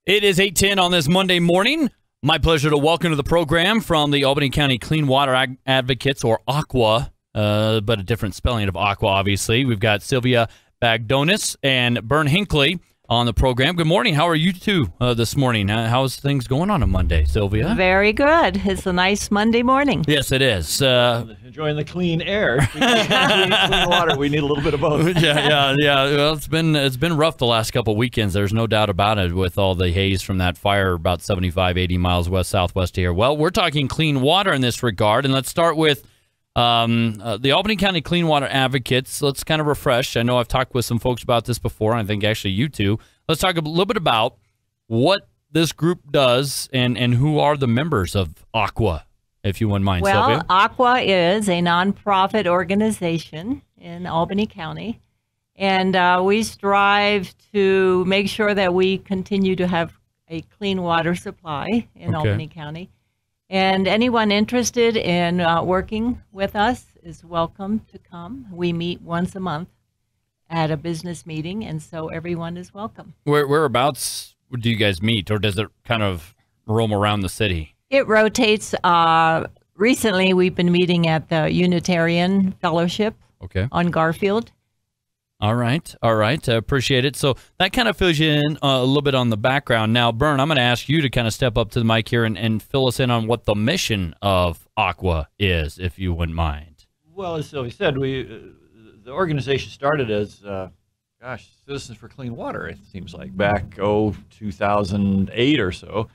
It is 8:10 on this Monday morning. My pleasure to welcome to the program from the Albany County Clean Water Advocates, or ACCWA, but a different spelling of ACCWA, obviously. We've got Sylvia Bagdonas and Bern Hinckley on the program. Good morning. How are you two this morning? How's things going on a Monday, Sylvia? Very good. It's a nice Monday morning. Yes, it is. Enjoying the clean air. Clean water. We need a little bit of both. Yeah. Well, it's been rough the last couple of weekends. There's no doubt about it, with all the haze from that fire about 75, 80 miles west-southwest here. Well, we're talking clean water in this regard, and let's start with the Albany County Clean Water Advocates. Let's kind of refresh. I know I've talked with some folks about this before, and I think actually you two. Let's talk a little bit about what this group does and who are the members of ACCWA, if you wouldn't mind, Sylvia. Well, ACCWA is a nonprofit organization in Albany County, and we strive to make sure that we continue to have a clean water supply in Albany County. And anyone interested in working with us is welcome to come. We meet once a month at a business meeting, and so everyone is welcome. Whereabouts do you guys meet, or does it kind of roam around the city? It rotates. Recently, we've been meeting at the Unitarian Fellowship on Garfield. All right. I appreciate it. So that kind of fills you in a little bit on the background. Now, Bern, I'm going to ask you to kind of step up to the mic here and fill us in on what the mission of ACCWA is, if you wouldn't mind. Well, as Sylvia said, the organization started as, Citizens for Clean Water, it seems like, back, 2008 or so,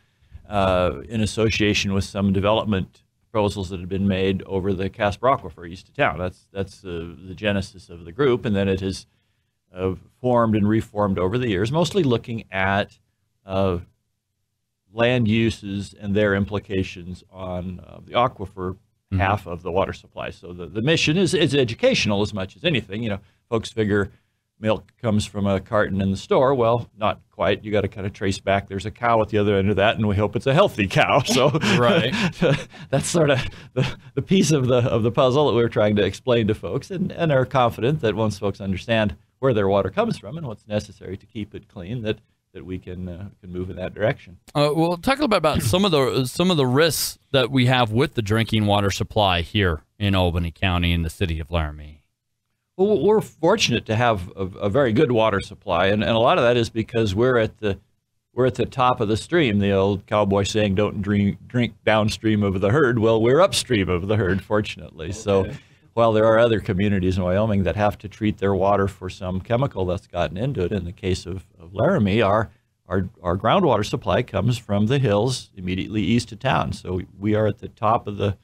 in association with some development proposals that had been made over the Casper Aquifer east of town. That's the genesis of the group, and then it has formed and reformed over the years, mostly looking at land uses and their implications on the aquifer half of the water supply. So the mission is educational as much as anything. You know, folks figure milk comes from a carton in the store. Well, not quite. You got to kind of trace back. There's a cow at the other end of that, and we hope it's a healthy cow. So right. That's sort of the piece of the puzzle that we're trying to explain to folks, and are confident that once folks understand where their water comes from and what's necessary to keep it clean, that we can move in that direction. Well, talk a little bit about some of the risks that we have with the drinking water supply here in Albany County in the city of Laramie. Well, we're fortunate to have a very good water supply, and a lot of that is because we're at the top of the stream. The old cowboy saying, "Don't drink downstream of the herd." Well, we're upstream of the herd, fortunately. So while there are other communities in Wyoming that have to treat their water for some chemical that's gotten into it, in the case of Laramie, our groundwater supply comes from the hills immediately east of town. So we are at the top of the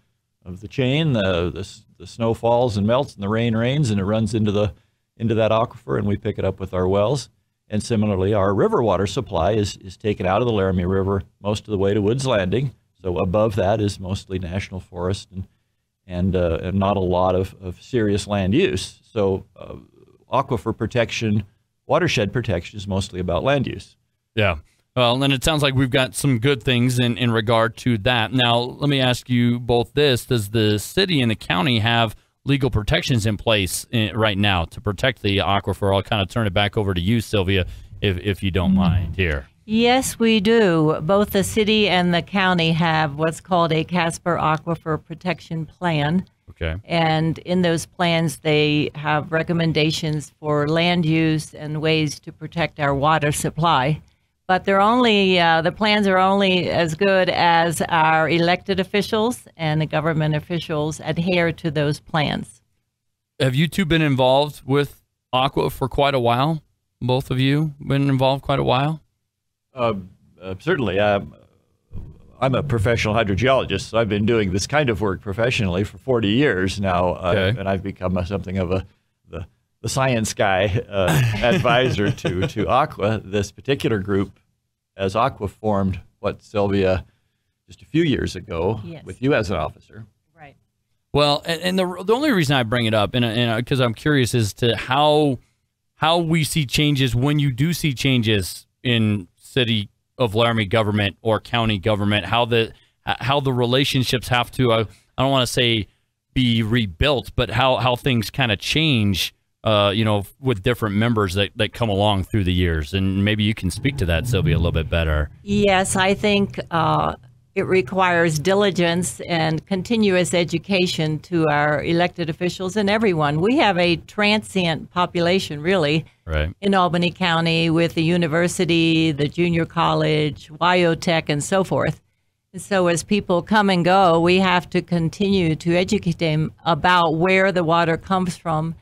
chain. The snow falls and melts, and the rain rains, and it runs into that aquifer, and we pick it up with our wells. And similarly, our river water supply is taken out of the Laramie River most of the way to Woods Landing. So above that is mostly national forest and not a lot of serious land use. So aquifer protection, watershed protection is mostly about land use. Yeah. Well, then it sounds like we've got some good things in regard to that. Now, let me ask you both this. Does the city and the county have legal protections in place right now to protect the aquifer? I'll kind of turn it back over to you, Sylvia, if you don't mind here. Yes, we do. Both the city and the county have what's called a Casper Aquifer Protection Plan. Okay. And in those plans, they have recommendations for land use and ways to protect our water supply. But they're only the plans are only as good as our elected officials and the government officials adhere to those plans. Have you two been involved with ACCWA for quite a while? Both of you been involved quite a while? Certainly. I'm a professional hydrogeologist, so I've been doing this kind of work professionally for 40 years now, and I've become something of the science guy advisor to ACCWA. This particular group, as ACCWA formed, Sylvia, just a few years ago, with you as an officer. Right. Well, and the only reason I bring it up, and because I'm curious, as to how we see changes when you do see changes in city of Laramie government or county government, how the relationships have to, I don't want to say be rebuilt, but how things kind of change with different members that come along through the years. And maybe you can speak to that, Sylvia, a little bit better. Yes, I think it requires diligence and continuous education to our elected officials and everyone. We have a transient population, really, right, in Albany County with the university, the junior college, WyoTech, and so forth. And so as people come and go, we have to continue to educate them about where the water comes from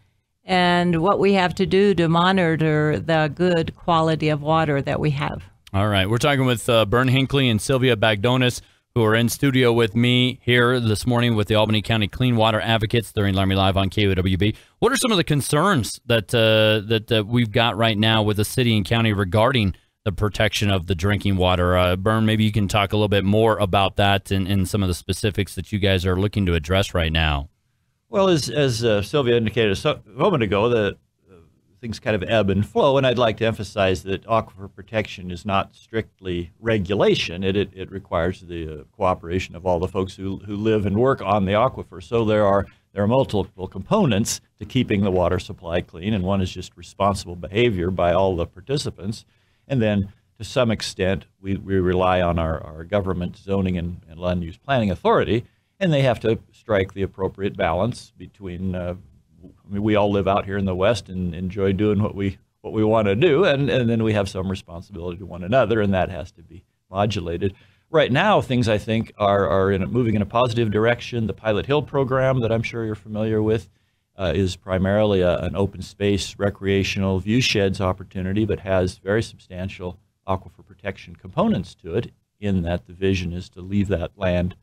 and what we have to do to monitor the good quality of water that we have. All right. We're talking with Bern Hinckley and Sylvia Bagdonas, who are in studio with me here this morning with the Albany County Clean Water Advocates during Laramie Live on KOWB. What are some of the concerns that we've got right now with the city and county regarding the protection of the drinking water? Bern, maybe you can talk a little bit more about that and some of the specifics that you guys are looking to address right now. Well, as Sylvia indicated a moment ago, the things kind of ebb and flow, and I'd like to emphasize that aquifer protection is not strictly regulation. It requires the cooperation of all the folks who live and work on the aquifer. So there are multiple components to keeping the water supply clean, and one is just responsible behavior by all the participants. And then, to some extent, we rely on our government zoning and land use planning authority, and they have to strike the appropriate balance between I mean, we all live out here in the West and enjoy doing what we want to do, and then we have some responsibility to one another, and that has to be modulated. Right now, things I think are moving in a positive direction. The Pilot Hill program that I'm sure you're familiar with is primarily an open space recreational view sheds opportunity, but has very substantial aquifer protection components to it, in that the vision is to leave that land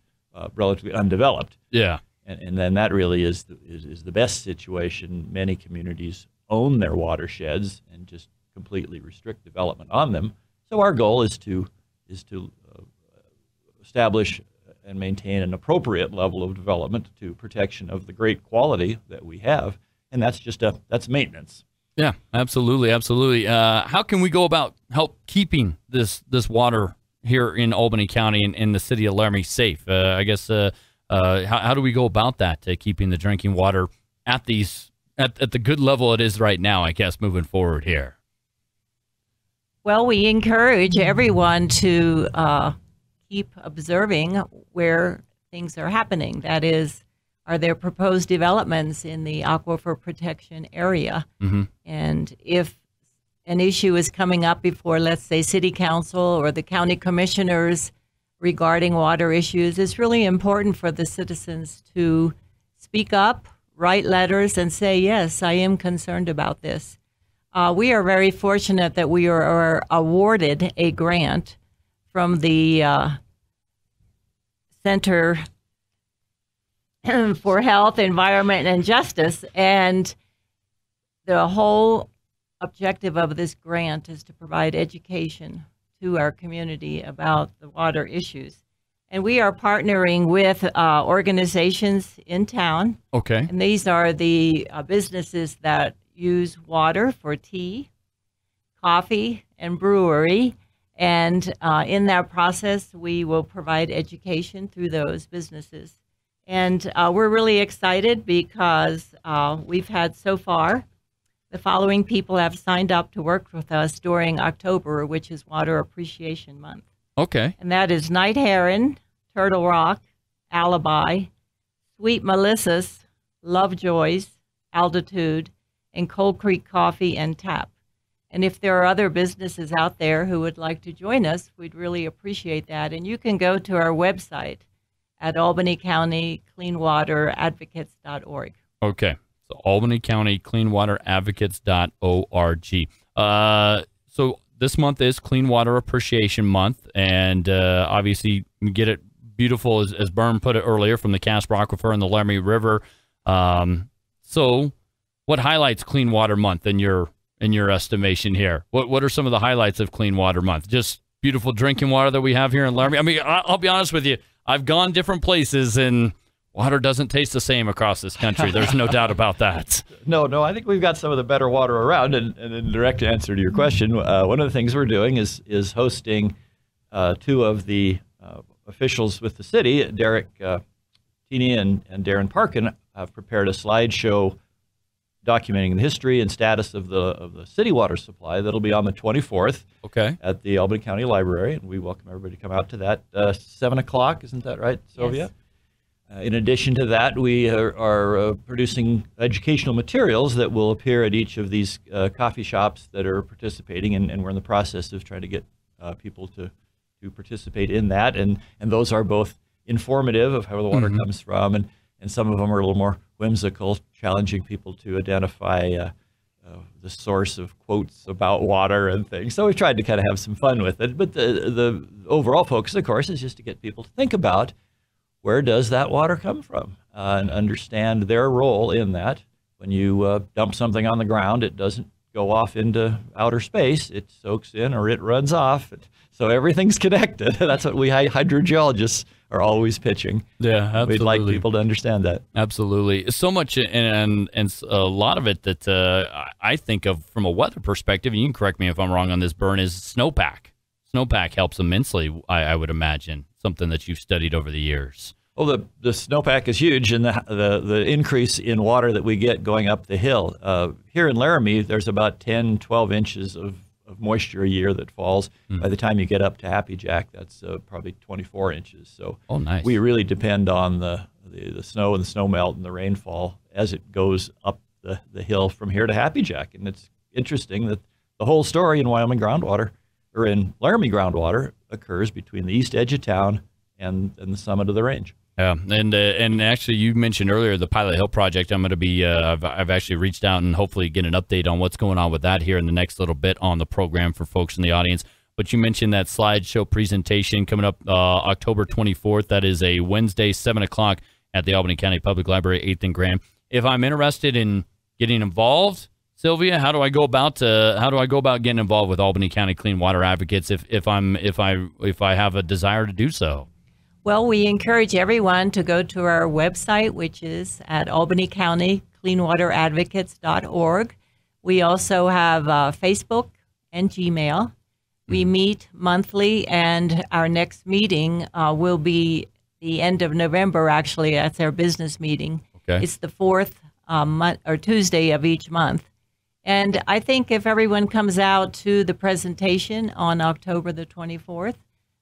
relatively undeveloped. Yeah. And then that really is the best situation. Many communities own their watersheds and just completely restrict development on them. So our goal is to establish and maintain an appropriate level of development to protection of the great quality that we have, and that's maintenance. Yeah, absolutely, absolutely. How can we go about help keeping this water here in Albany County and in the city of Laramie safe? I guess. How do we go about that, keeping the drinking water at the good level it is right now, I guess, moving forward here? Well, we encourage everyone to keep observing where things are happening. That is, are there proposed developments in the aquifer protection area? Mm-hmm. And if an issue is coming up before, let's say, city council or the county commissioners regarding water issues, it's really important for the citizens to speak up, write letters, and say, yes, I am concerned about this. We are very fortunate that we are awarded a grant from the Center for Health, Environment, and Justice, and the whole objective of this grant is to provide education to our community about the water issues. And we are partnering with organizations in town. Okay. And these are the businesses that use water for tea, coffee, and brewery. And in that process, we will provide education through those businesses. And we're really excited because we've had so far, the following people have signed up to work with us during October, which is Water Appreciation Month. Okay. And that is Night Heron, Turtle Rock, Alibi, Sweet Melissa's, Lovejoy's, Altitude, and Cold Creek Coffee and Tap. And if there are other businesses out there who would like to join us, we'd really appreciate that. And you can go to our website at Albany County CleanWaterAdvocates.org. Okay. So Albany County CleanWaterAdvocates.org. So this month is Clean Water Appreciation Month, and obviously you get it beautiful, as Bern put it earlier, from the Casper Aquifer and the Laramie River. So what highlights Clean Water Month in your estimation here? What are some of the highlights of Clean Water Month? Just beautiful drinking water that we have here in Laramie. I mean, I'll be honest with you. I've gone different places, and water doesn't taste the same across this country. There's no doubt about that. No, I think we've got some of the better water around. And in direct answer to your question, one of the things we're doing is hosting two of the officials with the city, Derek Tini and Darren Parkin, have prepared a slideshow documenting the history and status of the city water supply. That'll be on the 24th. Okay. At the Albany County Library, and we welcome everybody to come out to that. 7 o'clock, isn't that right, Sylvia? Yes. In addition to that, we are producing educational materials that will appear at each of these coffee shops that are participating, and we're in the process of trying to get people to participate in that. And those are both informative of how the water comes from, and some of them are a little more whimsical, challenging people to identify the source of quotes about water and things. So we've tried to kind of have some fun with it. But the overall focus, of course, is just to get people to think about where does that water come from and understand their role in that. When you dump something on the ground, it doesn't go off into outer space. It soaks in or it runs off. So everything's connected. That's what we hydrogeologists are always pitching. Yeah, absolutely. We'd like people to understand that. Absolutely. So much, and a lot of it that I think of from a weather perspective, and you can correct me if I'm wrong on this, Bern, is snowpack. Snowpack helps immensely, I would imagine, something that you've studied over the years. Well, the snowpack is huge, and the increase in water that we get going up the hill. Here in Laramie, there's about 10, 12 inches of moisture a year that falls. By the time you get up to Happy Jack, that's probably 24 inches. So nice. We really depend on the snow and the snow melt and the rainfall as it goes up the hill from here to Happy Jack. And it's interesting that the whole story in Wyoming groundwater, or in Laramie groundwater, occurs between the east edge of town and the summit of the range. Yeah, and actually, you mentioned earlier the Pilot Hill project. I'm going to be I've actually reached out and hopefully get an update on what's going on with that here in the next little bit on the program for folks in the audience. But you mentioned that slideshow presentation coming up October 24th. That is a Wednesday, 7 o'clock at the Albany County Public Library, 8th and Grand. If I'm interested in getting involved, Sylvia, how do I go about getting involved with Albany County Clean Water Advocates if I have a desire to do so? Well, we encourage everyone to go to our website, which is at albanycountycleanwateradvocates.org. We also have Facebook and Gmail. We meet monthly, and our next meeting will be the end of November, actually. That's our business meeting. Okay. It's the fourth Tuesday of each month. And I think if everyone comes out to the presentation on October the 24th,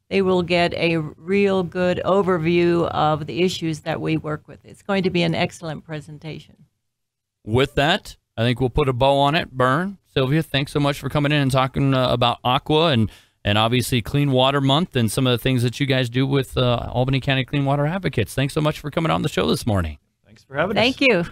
they will get a real good overview of the issues that we work with. It's going to be an excellent presentation. With that, I think we'll put a bow on it. Bern, Sylvia, thanks so much for coming in and talking about ACCWA and obviously Clean Water Month and some of the things that you guys do with Albany County Clean Water Advocates. Thanks so much for coming on the show this morning. Thanks for having us. Thank you.